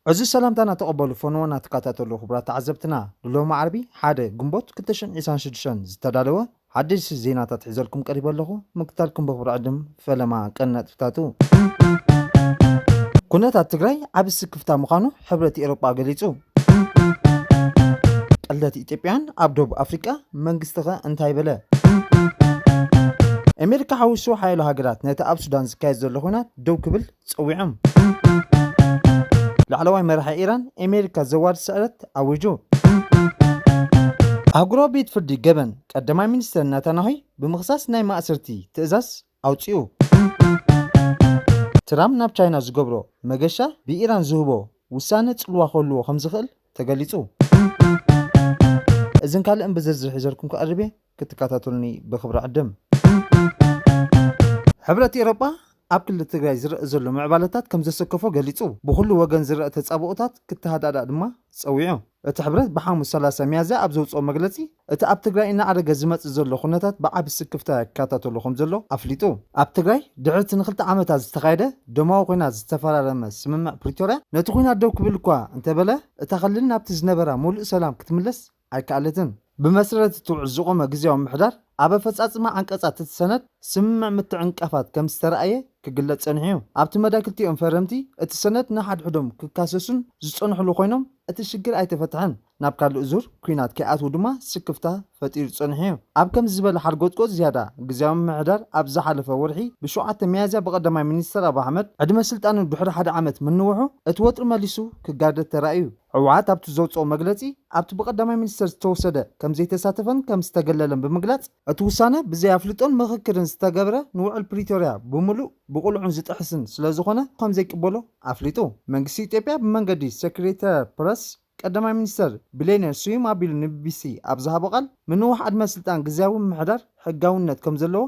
عزيز سلامتنا تقبلوا فنونا تكاتاتلو خبرات عزبتنا للوم عربي حادة قنبوت كتشن إسان شدشن زتدالوا حدش زيناتات حزلكم قريبا لغو مكتالكم بخبر عدم فلما كانت فتاتو كونات تግራይ عب السكفتا مخانو حبرة إيروبا قليتو قلت إتيبيان عبدوب أفريقيا منقستغا انتاي بلا أمريكا حوشو حايلو هاقرات نتا أب سودان زكايز زلخونات دو كبل تسويعم لعلواي مرحى إيران أمريكا زوار سألت أوجو أقرأ بيت فردي جبن قدما مينستر نتانياهو بمخصص ناي مأسرتي تأزاز أوتيو ترامب ناب تشاينا زغبرو مغشا بإيران زهبو وسانة تلوا خلو خمزخل تقليتو إذن كالي بزرزر حجركم كأربي كتكاتاتولني بخبر عدم حبرة إيروبا ኣብ ክልል ትግራይ ዝረአ ዘሎ ምዕባለታት ከም ዘሰከፎ ገሊጹ ብኩሉ ወገን ዝረአ ተጻብኦታት ክትሃዳዳ ድማ ጸዊዑ እቲ ሕብረት ብሓሙስ 30 ሚያዝያ ኣብ ዘውፅኦ መግለጺ እቲ ኣብ ትግራይ እናዓረገ ዝመጽእ ዘሎ ኩነታት ብዓቢ ስክፍታ ይከታተሎ ከም ዘሎ ኣፍሊጡ ኣብ ትግራይ ድሕሪ ንኽልተ ዓመታት ዝተኻየደ ደማዊ ኩናት ዝተፈራረመ ስምምዕ ፕሪቶርያ ነቲ ኩናት ደው ክብል እኳ እንተበለ እታ ክልል ናብቲ ዝነበራ ሙሉእ ሰላም ክትምለስ ኣይከኣለትን بمسرة تعزقهم جزيهم محدار أبى فتصاص ما عنك أصعد السند سمع متعنقفات كم استرأيه كجلت سنحيو أبت مداكلتي أنفرمتي السند نحد حدهم ككاسسون زصون حلو خينهم الشجر أي تفتحن نبقى الأزور كينات كأت ودما سكفتها فتير سنحيو أب كم زبالة حرقوت كوز زيادة جزيهم محدار أب زحل فورحي بشوعة ميازة بقدر ما منيستر أبو أحمد عندما سلطان بحر حد عمت من نوعه اتوتر ماليسو كجادة ترأيه عوات أبت زوج أو مجلتي أبت بقدر ما منيستر توسده كم زي تساتفن كم استقللن بمجلات اتوسانه بزي أفلتون مخكرن استجبره نوع البريتوريا بملو بقول عنزت أحسن سلازخونه خم زي كبلو أفلتو منجسي تبيع بمنجدي سكرتير برس قدما مينستر بلينر سويما بيل نبيسي أبزها بقال من واحد مسلطان جزاوي محدر حقاونت كم زلو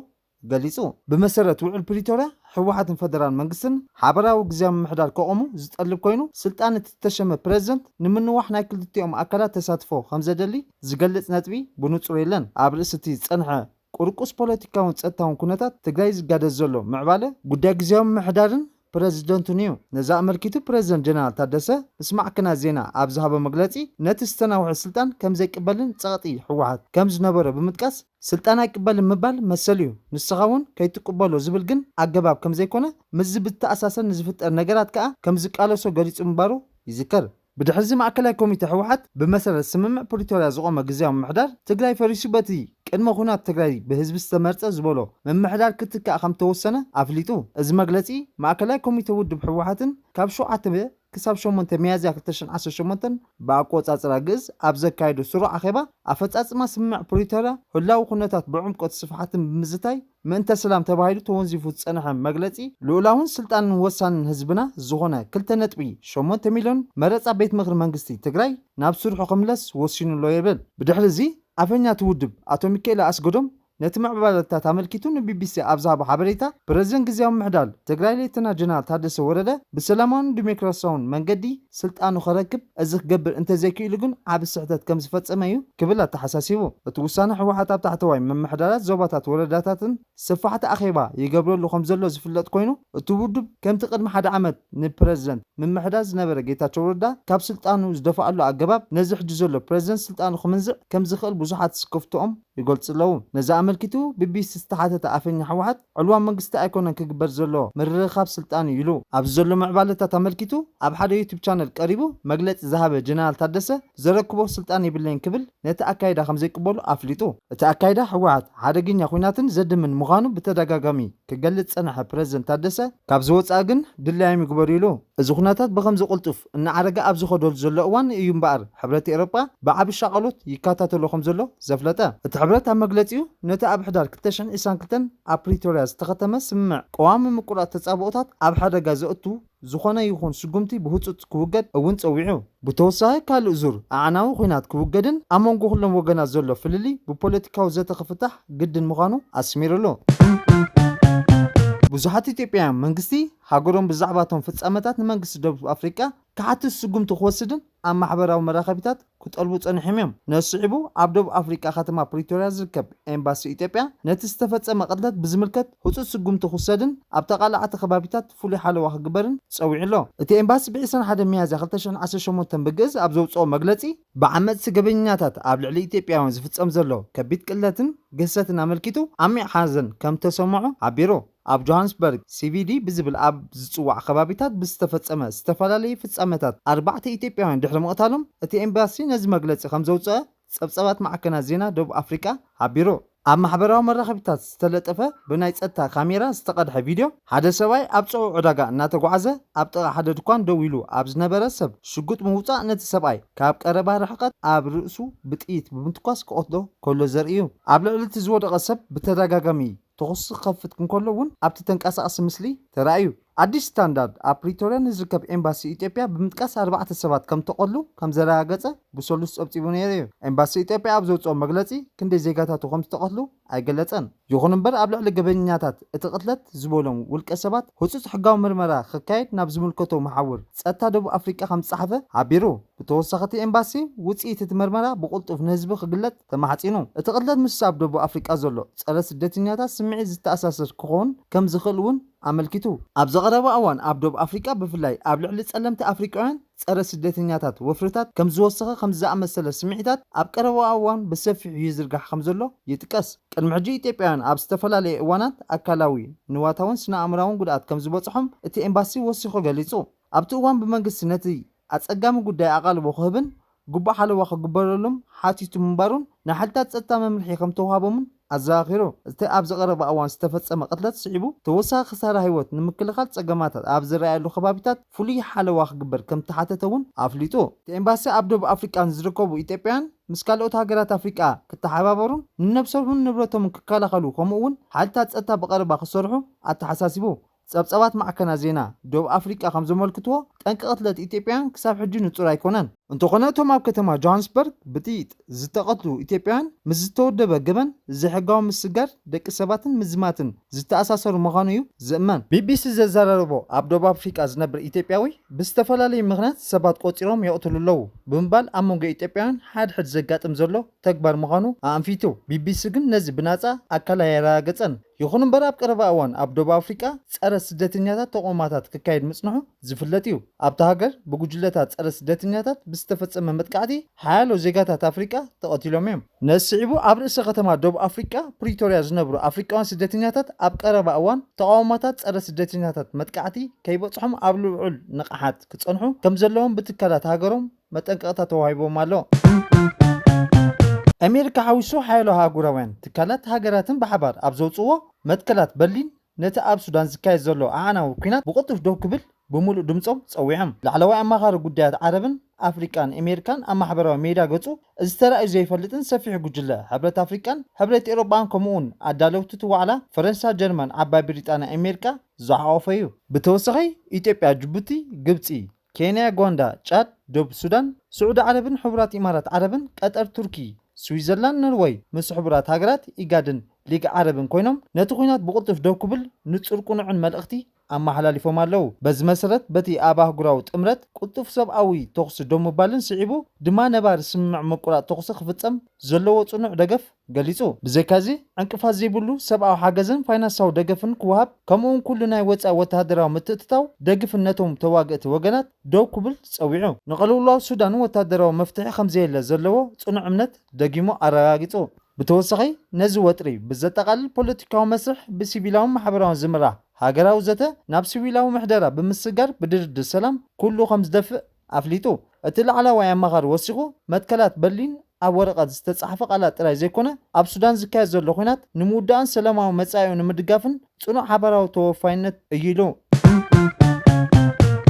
قاليسو بمسرة وعي البريتوريا حواحات فدرال منقسن حبراو جزاوي محدر كومو زتقلب كوينو سلطان تتشم بريزنت نمن واحنا كل تيوم أكلات تساتفو خمسة دلي زقلت نتبي بنوتريلن عبرستي صنحة ቁርቁስ ፖለቲካውን ጸጥታውን ኩነታት ትግራይ ዝጋደዝ ዘሎ ምዕባለ ጉዳይ ግዜያዊ ምሕዳርን ፕሬዝደንቱ ንዩ ነዛ ኣመልኪቱ ፕሬዝደንት ጀነራል ታደሰ ምስማዕክና ዜና ኣብ ዝሃበ መግለጺ ነቲ ዝተናውሐ ስልጣን ከም ዘይቅበልን ጸቕጢ ሕወሓት ከም ዝነበረ ብምጥቃስ ስልጣን ኣይቅበልን ምባል መሰል እዩ ንስኻ እውን ከይትቅበሎ ዝብል ግን ኣገባብ ከም ዘይኮነ ምስ ብተኣሳሰን ዝፍጠር ነገራት ከዓ ከም ዝቃለሶ ገሊጹ ምባሩ ይዝከር بدحزي معكلا كوميتي حوحات بمسألة سممع بريتوريا زقوم جزيام محدار تجري فريسبتي كأن مخونات تجري بحزب استمرت زبولو من محدار كتك أخم توسنة عفليتو إذا مجلتي معكلا كوميتي ود بحوحاتن كابشو عتبه كسب شو من تميازي أكتشن عشر شو منتن باقوت أزرقز أبزك كايدو سرعة أخيبة أفت أسمع سممع بريتوريا هلا وخونات بعمق صفحات بمزتاي من تسلام تبايدو تونزي فوت سنة مجلتي لولاون سلطان وسان حزبنا زغنا كل تنتبي شو من تميلون مرت بيت مغر منجستي تجري نابسور حكملس وسين اللويبل بدحلزي أفنيا تودب أتوميكيلا أسقدم نتمع بالتا تملكتون BBC أبزاب حبريتا برزن جزيام محدال تجري ليتنا جنال تحدث ورده بسلامون ديمقراطيون منجدي سلطان خركب أزخ جبر أنت زكي لجن عب السعدات كم صفات سمايو كبلا تحساسيو توسان حوحات تحتوي من محدالات زوباتات ورداتاتن صفحات أخيبا يقبلوا له خمسة زفلات كوينو تودب كم تقدم حد عمد نبرزنت من محداز نبرة جيتا شوردا كاب سلطانو زدفع له عجباب نزح جزله بريزنت سلطانو خمسة كم زخل بزحات سكفتهم يقول تسلو نزع ملكتو ببيس استحاتة أفني حوحات علوان منقستا أيكونا كجبر زلو مرخاب سلطاني يلو أبزلو معبالتا تملكتو أب حدا يوتيوب شانل قريبو مجلت ذهبة جنال تدسة زركبو سلطاني باللين كبل نتأكيدا خمزي كبولو أفليتو تأكيدا حوحات حدا جين يخويناتن زد من مغانو بتدقاقامي كجلت سنحة بريزنت تدسة كابزوت أجن دلايم يقبريلو زخناتات بخمز قلتوف إن عرقة أبزو خدول زلو وان يوم بقر حبرتي أوروبا بعب الشغلات يكاتاتو لو خمزلو زفلتا حبرت مجلتيو نتا أب حدار كتشن إسان كتن أبريتوريا استخدمه سمع قوام مقولات تتصابوتات أب حدا جازؤتو زخنا يخون سجمتي بهوت كوجد أو أنت أوعيه بتوصاه كالأزور أعناو خينات كوجدن أمون كلهم وجنا زلوا فللي ببوليتيكا وزات خفتح جدا مغانو أسميرلو بزحات إثيوبيا منجستي حجرهم بزعباتهم في السماتات منجست دب أفريقيا كعت السجوم تخوصدن ኣብ ማሕበራዊ መራኸቢታት ክጠልቡ ጸኒሖም እዮም። ነስዒቡ ኣብ ደቡብ ኣፍሪቃ ከተማ ፕሪቶሪያ ዝርከብ ኤምባሲ ኢትዮጵያ ነቲ ዝተፈጸመ ቅትለት ብዝምልከት ህፁፅ ስጉምቲ ክውሰድን ኣብ ተቓላዕቲ ከባቢታት ፍሉይ ሓለዋ ክግበርን ጸዊዑ ኣሎ። እቲ ኤምባሲ ብ21 ሚያዝያ 2018 ብግእዝ ኣብ ዘውፅኦ መግለጺ ብዓመፅቲ ገበኛታት ኣብ ልዕሊ ኢትዮጵያውያን ዝፍጸም ዘሎ ከቢድ ቅለትን ግሰትን ኣመልኪቱ ዓሚቕ ሓዘን ከም ተሰምዖ ሓቢሩ። ኣብ ጆሃንስበርግ ሲቪዲ ብዝብል ኣብ ዝፅዋዕ ከባቢታት ብዝተፈጸመ ዝተፈላለዩ ፍጻመታት 4 ኢትዮጵያውያን ድሕሪ ምቕታሎም እቲ ኤምባሲ ነዚ መግለፂ ከም ዘውፅአ ጸብጸባት ማዕከናት ዜና ደቡብ ኣፍሪቃ ሓቢሩ። ኣብ ማሕበራዊ መራኸቢታት ዝተለጠፈ ብናይ ጸጥታ ካሜራ ዝተቐድሐ ቪድዮ ሓደ ሰብኣይ ኣብ ጽዑቕ ዕዳጋ እናተጓዓዘ ኣብ ጥቓ ሓደ ድኳን ደው ኢሉ ኣብ ዝነበረ ሰብ ሽጉጥ ምውፃእ ነቲ ሰብኣይ ካብ ቀረባ ርሕቐት ኣብ ርእሱ ብጥይት ብምትኳስ ክቐትሎ ከሎ ዘርኢ እዩ። ኣብ ልዕሊ እቲ ዝወደቐ ሰብ ብተደጋጋሚ ተኹስ ክኸፍት እንከሎ እውን ኣብቲ ተንቀሳቓሲ ምስሊ ተራእዩ። ኣዲስ ስታንዳርድ ኣብ ፕሪቶሪያ ንዝርከብ ኤምባሲ ኢትዮጵያ ብምጥቃስ 4 ሰባት ከም ተቐሉ ከም ዘረጋገፀ ብሰሉስ ጸብፂቡ ነይሩ እዩ። ኤምባሲ ኢትዮጵያ ኣብ ዘውፅኦ መግለፂ ክንደይ ዜጋታቱ ከም ዝተቐትሉ ኣይገለፀን። ይኹን እምበር ኣብ ልዕሊ ገበኛታት እቲ ቅትለት ዝበሎም ውልቀ ሰባት ህፁፅ ሕጋዊ ምርመራ ክካየድ ናብ ዝምልከቶ መሓውር ጸጥታ ደቡብ ኣፍሪቃ ከም ዝፀሓፈ ሓቢሩ። ብተወሳኺ እቲ ኤምባሲ ውፅኢት እቲ ምርመራ ብቕልጡፍ ንህዝቢ ክግለጥ ተማሓፂኑ። እቲ ቅትለት ምስ ኣብ ደቡብ ኣፍሪቃ ዘሎ ጸረ ስደተኛታት ስምዒት ዝተኣሳሰር ክኸውን ከም ዝኽእል እውን ኣመልኪቱ። ኣብ ዘቐረበ እዋን ኣብ ደቡብ ኣፍሪቃ ብፍላይ ኣብ ልዕሊ ጸለምቲ ኣፍሪቃውያን ጸረ ስደተኛታት ወፍርታት ከም ዝወሰኸ ከም ዝኣመሰለ ስምዒታት ኣብ ቀረባ እዋን ብሰፊሑ ይዝርጋሕ ከም ዘሎ ይጥቀስ። ቅድሚ ሕጂ ኢትዮጵያውያን ኣብ ዝተፈላለየ እዋናት ኣካላዊ ንዋታውን ስነ ኣእምራውን ጉድኣት ከም ዝበፅሖም እቲ ኤምባሲ ወሲኹ ገሊጹ። ኣብቲ እዋን ብመንግስቲ ነቲ ኣጸጋሚ ጉዳይ ኣቓልቦ ክህብን ጉባእ ሓለዋ ክግበረሎም ሓቲቱ ምንባሩን ንሓልታት ጸጥታ መምርሒ ከም ተዋሃቦምን ኣዘኻኺሩ። እቲ ኣብ ዘቐረበ እዋን ዝተፈጸመ ቅትለት ስዒቡ ተወሳኺ ክሳራ ህይወት ንምክልኻል ጸገማታት ኣብ ዝረኣየሉ ከባቢታት ፍሉይ ሓለዋ ክግበር ከም ተሓተተ እውን ኣፍሊጡ። እቲ ኤምባሲ ኣብ ደቡብ ኣፍሪቃ ዝርከቡ ኢትዮጵያውያን ምስ ካልኦት ሃገራት ኣፍሪቃ ክተሓባበሩን ንነብሶምን ንብረቶምን ክከላኸሉ ከምኡ እውን ሓይልታት ጸጥታ ብቐረባ ክሰርሑ ኣተሓሳሲቡ። ጸብጸባት ማዕከናት ዜና ደቡብ ኣፍሪቃ ከም ዘመልክትዎ ጠንቂ ቅትለት ኢትዮጵያውያን ክሳብ ሕጂ ንጹር ኣይኮነን። እንተኾነ እቶም ኣብ ከተማ ጆሃንስበርግ ብጥይጥ ዝተቐትሉ ኢትዮጵያውያን ምስ ዝተወደበ ገበን ዘይሕጋዊ ምስጋር ደቂ ሰባትን ምዝማትን ዝተኣሳሰሩ ምዃኑ እዩ ዝእመን። ቢቢሲ ዘዘራረቦ ኣብ ደቡብ ኣፍሪቃ ዝነብር ኢትዮጵያዊ ብዝተፈላለዩ ምኽንያት ሰባት ቆፂሮም የቕትሉ ኣለዉ ብምባል ኣብ መንጎ ኢትዮጵያውያን ሓድሕድ ዘጋጥም ዘሎ ተግባር ምዃኑ ኣንፊቱ። ቢቢሲ ግን ነዚ ብናፃ ኣካል ኣየረጋገፀን። ይኹን እምበር ኣብ ቀረባ እዋን ኣብ ደቡብ ኣፍሪቃ ጸረ ስደተኛታት ተቋማታት ክካየድ ምጽንሑ ዝፍለጥ እዩ። ኣብቲ ሃገር ብጉጅለታት ጸረ ስደተኛታት ብዝተፈጸመ መጥቃዕቲ ሓያሎ ዜጋታት ኣፍሪቃ ተቐቲሎም እዮም። ነስዒቡ ኣብ ርእሰ ከተማ ደቡብ ኣፍሪቃ ፕሪቶሪያ ዝነብሩ ኣፍሪቃውያን ስደተኛታት ኣብ ቀረባ እዋን ተቃውሞታት ጸረ ስደተኛታት መጥቃዕቲ ከይበጽሖም ኣብ ልዑል ንቕሓት ክጸንሑ ከም ዘለዎም ብትካላት ሃገሮም መጠንቀቕታ ተዋሂቦም ኣሎ። ኣሜሪካ ሓዊሱ ሓያሎ ሃገራውያን ትካላት ሃገራትን ብሓባር ኣብ ዘውፅዎ መትከላት በርሊን ነቲ ኣብ ሱዳን ዝካየድ ዘሎ ኣዓናዊ ኩናት ብቕልጡፍ ደው ክብል ብምሉእ ድምፆም ፀዊዖም። ላዕለዋይ ኣማኻሪ ጉዳያት ዓረብን ኣፍሪቃን ኣሜሪካን ኣብ ማሕበራዊ ሜዳ ገጹ እዚ ተራእዩ ዘይፈልጥን ሰፊሕ ጉጅለ ሕብረት ኣፍሪቃን ሕብረት ኤውሮጳን ከምኡውን ኣዳለውቲ እቲ ዋዕላ ፈረንሳ፣ ጀርመን፣ ዓባይ ብሪጣንያ፣ ኣሜሪካ ዝሓቆፈ እዩ። ብተወሳኺ ኢትዮጵያ፣ ጅቡቲ፣ ግብፂ፣ ኬንያ፣ ጓንዳ፣ ጫድ፣ ደቡብ ሱዳን፣ ስዑዲ ዓረብን ሕቡራት ኢማራት ዓረብን፣ ቀጠር፣ ቱርኪ፣ ስዊዘርላንድ፣ ኖርዌይ ምስ ሕቡራት ሃገራት ኢጋድን ሊግ ዓረብን ኮይኖም ነቲ ኩናት ብቕልጡፍ ደው ክብል ንጹር ቁኑዕን መልእኽቲ ኣመሓላሊፎም ኣለዉ። በዚ መሰረት በቲ ኣብ ኣህጉራዊ ጥምረት ቁልጡፍ ሰብኣዊ ተኹሲ ደው ምባልን ስዒቡ ድማ ነባሪ ስምምዕ ምቁራፅ ተኹሲ ክፍጸም ዘለዎ ጽኑዕ ደገፍ ገሊጹ። ብዘይካዚ ዕንቅፋት ዘይብሉ ሰብኣዊ ሓገዝን ፋይናንሳዊ ደገፍን ክወሃብ ከምኡውን ኩሉ ናይ ወፃኢ ወተሃደራዊ ምትእትታው ደግፍን ነቶም ተዋግእቲ ወገናት ደው ክብል ፀዊዑ። ንቕልውላው ሱዳን ወተሃደራዊ መፍትሒ ከምዘየለ ዘለዎ ጽኑዕ እምነት ደጊሞ ኣረጋጊጹ። ብተወሳኺ ነዚ ወጥሪ ብዘጠቓልል ፖለቲካዊ መስርሕ ብሲቪላውን ማሕበራውን ዝምራሕ ሃገራዊ ዘተ ናብ ሲቪላዊ ምሕደራ ብምስጋር ብድርድር ሰላም ኩሉ ከም ዝደፍእ ኣፍሊጡ። እቲ ላዕለዋይ ኣማኻሪ ወሲኹ መትከላት በርሊን ኣብ ወረቐት ዝተጻሕፈ ቃላት ጥራይ ዘይኮነ ኣብ ሱዳን ዝካየድ ዘሎ ኩናት ንምውዳእን ሰላማዊ መጻኢኡ ንምድጋፍን ጽኑዕ ሓበራዊ ተወፋይነት እዩ ኢሉ።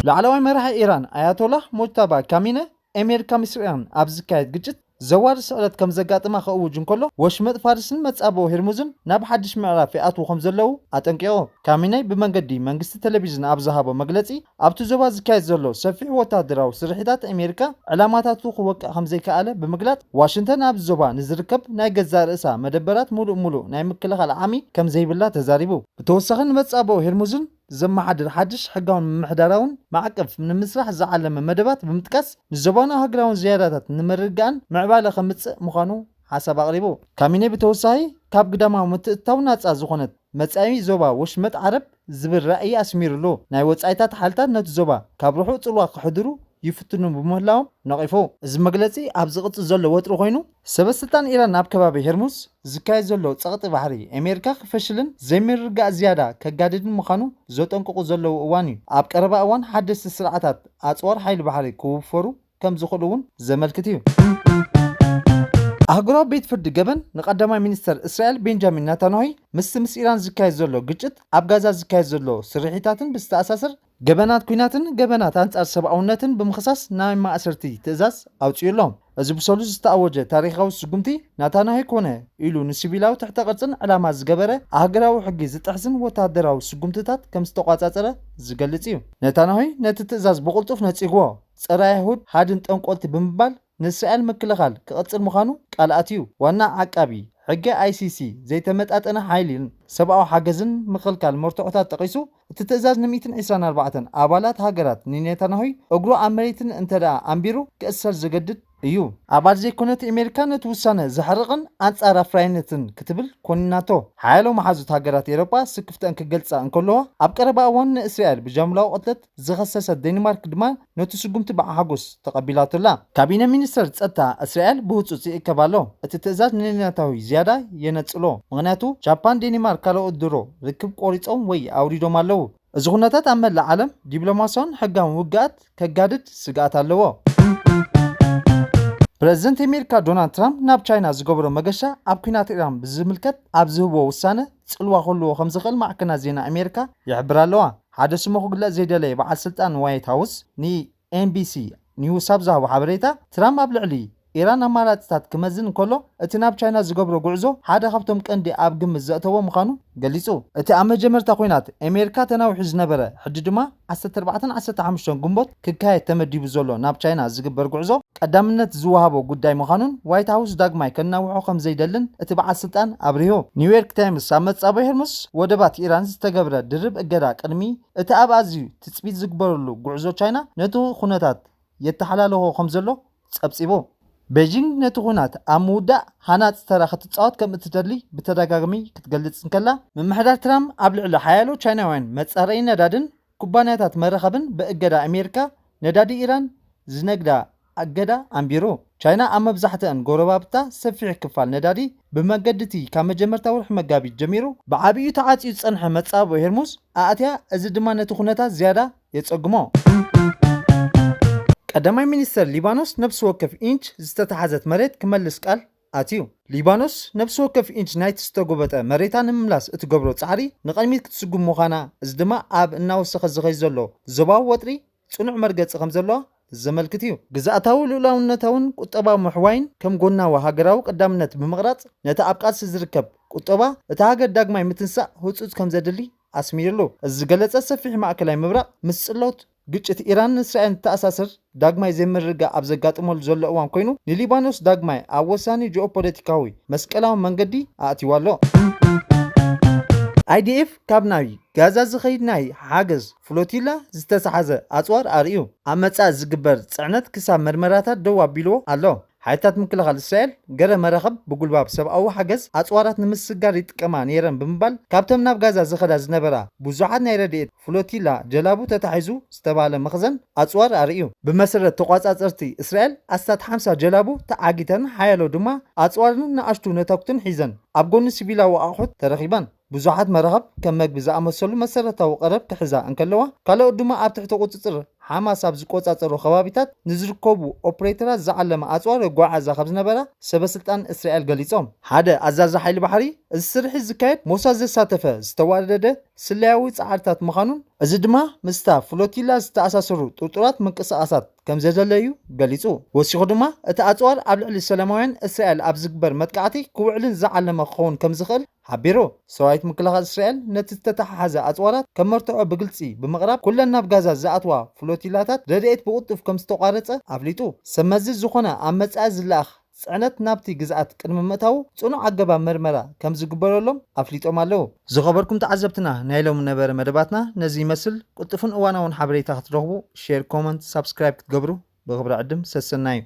ላዕለዋይ መራሒ ኢራን ኣያቶላህ ሞጅተባ ካሚነ ኣሜሪካ ምስ ኢራን ኣብ ዝካየድ ግጭት ዘዋሪ ስዕረት ከም ዘጋጥማ ከእውጅ እንከሎ ወሽመጥ ፋርስን መጻበው ሄርሙዝን ናብ ሓድሽ ምዕራፍ ይኣትዉ ከም ዘለዉ ኣጠንቂቑ። ካሚነይ ብመንገዲ መንግስቲ ቴሌቪዥን ኣብ ዝሃቦ መግለጺ ኣብቲ ዞባ ዝካየድ ዘሎ ሰፊሕ ወታደራዊ ስርሒታት ኣሜሪካ ዕላማታቱ ክወቅዕ ከም ዘይከኣለ ብምግላጥ ዋሽንተን ኣብ ዞባ ንዝርከብ ናይ ገዛ ርእሳ መደበራት ሙሉእ ናይ ምክልኻል ዓሚ ከም ዘይብላ ተዛሪቡ። ብተወሳኺ ንመጻበው ሄርሙዝን ዘመሓድር ሓድሽ ሕጋውን ምምሕዳራውን ማዕቀፍ ንምስራሕ ዝዓለመ መደባት ብምጥቃስ ንዘባና ሃገራውን ዝያዳታት ንምርግጋእን ምዕባለ ከምፅእ ምዃኑ ሓሳብ ኣቕሪቡ ካቢነ ብተወሳኺ ካብ ግዳማዊ ምትእትታው ናፃ ዝኾነት መጻኢ ዞባ ወሽመጥ ዓረብ ዝብል ራእይ ኣስሚሩሉ ናይ ወጻኢታት ሓልታት ነቲ ዞባ ካብ ርሑቕ ጽልዋ ክሕድሩ ይፍትኑ ብምህላዎም ነቒፉ እዚ መግለጺ ኣብ ዝቕፅል ዘሎ ወጥሪ ኮይኑ ሰበስልጣን ኢራን ኣብ ከባቢ ሄርሙዝ ዝካየድ ዘሎ ፀቕጢ ባሕሪ ኣሜሪካ ክፈሽልን ዘይምርጋእ ዝያዳ ከጋድድን ምዃኑ ዘጠንቅቑ ዘለዉ እዋን እዩ ኣብ ቀረባ እዋን ሓደስቲ ስርዓታት ኣፅዋር ሓይሊ ባሕሪ ክውፈሩ ከም ዝኽእሉ እውን ዘመልክት እዩ ኣህጉራዊ ቤት ፍርዲ ገበን ንቀዳማይ ሚኒስተር እስራኤል ቤንጃሚን ናታንያሁ ምስ ኢራን ዝካየድ ዘሎ ግጭት ኣብ ጋዛ ዝካየድ ዘሎ ስርሒታትን ብዝተኣሳሰር ገበናት ኩናትን ገበናት አንጻር ሰብኣውነትን ብምኽሳስ ናይ ማእሰርቲ ትእዛዝ ኣውፅዩሎም እዚ ብሰሉ ዝተኣወጀ ታሪኻዊ ስጉምቲ ናታንያሁ ኮነ ኢሉ ንሲቪላዊ ትሕተ ቅርፅን ዕላማ ዝገበረ ኣህጉራዊ ሕጊ ዝጥሕስን ወታደራዊ ስጉምትታት ከም ዝተቋፃፀረ ዝገልጽ እዩ ናታንያሁ ነቲ ትእዛዝ ብቕልጡፍ ነፂግዎ ፀረ ኣይሁድ ሓድን ጠንቆልቲ ብምባል ንእስራኤል ምክልኻል ክቕፅል ምዃኑ ቃልኣት እዩ ዋና ዓቃቢ ሕጊ ICC ዘይተመጣጠነ ሓይልን ሰብኣዊ ሓገዝን ምክልካል መርትዖታት ጠቂሱ እቲ ትእዛዝ ን124 ኣባላት ሃገራት ንኔታንያሁ እግሩ ኣብ መሬትን እንተደኣ ኣንቢሩ ክእሰር ዝገድድ እዩ ኣባል ዘይኮነት ኣሜሪካ ነቲ ውሳነ ዝሕርቕን ኣንጻር ኣፍራይነትን ክትብል ኮኒናቶ ሓያሎ መሓዙት ሃገራት ኤሮጳ ስክፍተን ክገልጻ እንከለዋ ኣብ ቀረባ እዋን ንእስራኤል ብጀምላዊ ቅትለት ዝኸሰሰት ዴንማርክ ድማ ነቲ ስጉምቲ ብሓጎስ ተቐቢላቶላ ካቢነ ሚኒስተር ፀጥታ እስራኤል ብህፁፅ ይእከብ ኣሎ እቲ ትእዛዝ ንኔታንያሁ ዝያዳ የነፅሎ ምክንያቱ ጃፓን ዴንማርክ ካልኦት ድሮ ርክብ ቆሪፆም ወይ ኣውሪዶም ኣለዉ እዚ ኩነታት ኣብ መላእ ዓለም ዲፕሎማስያውን ሕጋውን ውግኣት ከጋድድ ስጋኣት ኣለዎ ፕሬዚደንት ኣሜሪካ ዶናልድ ትራምፕ ናብ ቻይና ዝገበሮ መገሻ ኣብ ኩናት ኢራን ብዝምልከት ኣብ ዝህቦ ውሳነ ፅልዋ ከልዎ ከም ዝኽእል ማዕከናት ዜና ኣሜሪካ ይሕብር ኣለዋ ሓደ ስሙ ክግለጽ ዘይደለየ በዓል ስልጣን ዋይት ሃውስ ንኤንቢሲ ኒውስ ኣብ ዝሃቦ ሓበሬታ ትራምፕ ኣብ ልዕሊ ኢራን ኣማራፅታት ክመዝን እንከሎ እቲ ናብ ቻይና ዝገብሮ ጉዕዞ ሓደ ካብቶም ቀንዲ ኣብ ግምት ዘእተዎ ምዃኑ ገሊጹ እቲ ኣብ መጀመርታ ኩናት ኣሜሪካ ተናዊሑ ዝነበረ ሕጂ ድማ 14-15 ግንቦት ክካየድ ተመዲቡ ዘሎ ናብ ቻይና ዝግበር ጉዕዞ ቀዳምነት ዝወሃቦ ጉዳይ ምዃኑን ዋይት ሃውስ ዳግማይ ከናውሖ ከም ዘይደልን እቲ በዓል ስልጣን ኣብርሂ ኒውዮርክ ታይምስ ኣብ መጻበ ሄርሙስ ወደባት ኢራን ዝተገብረ ድርብ እገዳ ቅድሚ እቲ ኣብ ኣዝዩ ትፅቢት ዝግበረሉ ጉዕዞ ቻይና ነቲ ኩነታት የተሓላለኾ ከም ዘሎ ጸብጺቡ ቤጂንግ ነቲ ኩናት ኣብ ምውዳእ ሃናፅ ተራ ክትፃወት ከም እትደሊ ብተደጋጋሚ ክትገልጽ እንከላ ምምሕዳር ትራምፕ ኣብ ልዕሊ ሓያሎ ቻይናውያን መጻረዪ ነዳድን ኩባንያታት መራኸብን ብእገዳ ኣሜሪካ ነዳዲ ኢራን ዝነግዳ ኣገዳ ኣንቢሩ ቻይና ኣብ መብዛሕትአን ጎረባብታ ሰፊሕ ክፋል ነዳዲ ብመገድቲ ካብ መጀመርታ ወርሒ መጋቢት ጀሚሩ ብዓብዩ ተዓፅዩ ዝፀንሐ መጻበ ሄርሙዝ ኣእትያ እዚ ድማ ነቲ ኩነታት ዝያዳ የፀግሞ ቀዳማይ ሚኒስተር ሊባኖስ ነብሲ ወከፍ ኢንች ዝተተሓዘት መሬት ክመልስ ቃል ኣትዩ ሊባኖስ ነብሲ ወከፍ ኢንች ናይቲ ዝተጎበጠ መሬታ ንምምላስ እትገብሮ ፃዕሪ ንቐድሚት ክትስጉም ምዃና እዚ ድማ ኣብ እናወሰኸ ዝኸይ ዘሎ ዞባዊ ወጥሪ ፅኑዕ መርገፂ ከም ዘለዋ ዘመልክት እዩ ግዛእታዊ ልኡላውነታውን ቁጠባዊ ምሕዋይን ከም ጎናዊ ሃገራዊ ቀዳምነት ብምቕራፅ ነቲ ኣብ ቃልሲ ዝርከብ ቁጠባ እቲ ሃገር ዳግማይ ምትንሳእ ህፁፅ ከም ዘድሊ ኣስሚሩሉ እዚ ዝገለፀ ሰፊሕ ማእከላዊ ምብራቕ ምስ ጽሎት ግጭት ኢራን ንእስራኤል ተኣሳስር ዳግማይ ዘይምርጋእ ኣብ ዘጋጥመሉ ዘሎ እዋን ኮይኑ ንሊባኖስ ዳግማይ ኣብ ወሳኒ ጂኦፖለቲካዊ መስቀላዊ መንገዲ ኣእትይዋ ኣሎ IDF ካብ ናይ ጋዛ ዝኸይድ ናይ ሓገዝ ፍሎቲላ ዝተሰሓዘ ኣፅዋር ኣርእዩ ኣብ መጻእ ዝግበር ጽዕነት ክሳብ መርመራታት ደው ኣቢልዎ ኣሎ ሓይታት ምክልኻል እስራኤል ገረ መራኸብ ብጉልባብ ሰብኣዊ ሓገዝ ኣፅዋራት ንምስጋር ይጥቀማ ነይረን ብምባል ካብቶም ናብ ጋዛ ዝኸዳ ዝነበራ ብዙሓት ናይ ረድኤት ፍሎቲላ ጀላቡ ተታሒዙ ዝተባሃለ መኽዘን ኣፅዋር ኣርእዩ ብመሰረት ተቋፃፀርቲ እስራኤል ኣስታት 50 ጀላቡ ተዓጊተን ሓያሎ ድማ ኣፅዋርን ንኣሽቱ ነታኩትን ሒዘን ኣብ ጎኒ ሲቪላዊ ኣቑሑት ተረኺበን ብዙሓት መራኸብ ከም መግቢ ዝኣመሰሉ መሰረታዊ ቀረብ ክሕዛ እንከለዋ ካልኦት ድማ ኣብ ትሕቲ ቁፅፅር ሓማስ ኣብ ዝቆፃፀሩ ከባቢታት ንዝርከቡ ኦፕሬተራት ዝዓለመ ኣፅዋር ጓዓዛ ካብ ዝነበራ ሰበስልጣን እስራኤል ገሊፆም ሓደ ኣዛዚ ሓይሊ ባሕሪ እዚ ስርሒት ዝካየድ ሞሳድ ዘሳተፈ ዝተዋደደ ስለያዊ ፃዓርታት ምዃኑን እዚ ድማ ምስታ ፍሎቲላ ዝተኣሳሰሩ ጥርጡራት ምንቅስቓሳት ከም ዘደለዩ ገሊፁ ወሲኹ ድማ እቲ ኣፅዋር ኣብ ልዕሊ ሰላማውያን እስራኤል ኣብ ዝግበር መጥቃዕቲ ክውዕልን ዝዓለመ ክኸውን ከም ዝኽእል ሓቢሩ ሰራዊት ምክልኻል እስራኤል ነቲ ዝተተሓሓዘ ኣፅዋራት ከም መርትዖ ብግልፂ ብምቕራብ ኩለን ናብ ጋዛ ዝኣትዋ ፍሎቲላታት ረድኤት ብቕጡፍ ከም ዝተቋረፀ ኣፍሊጡ ሰመዚ ዝኾነ ኣብ መጻኢ ዝለኣኽ ጽዕነት ናብቲ ግዝኣት ቅድሚ ምእታው ጽኑዕ ኣገባብ መርመራ ከም ዝግበረሎም ኣፍሊጦም ኣለዉ። ዝኸበርኩም ተዓዘብትና ናይ ሎሚ ነበረ መደባትና ነዚ ይመስል። ቁጥፍን እዋናውን ሓበሬታ ክትረኽቡ ሼር፣ ኮመንት፣ ሳብስክራይብ ክትገብሩ ብኽብሪ ዕድም ሰሰና እዩ።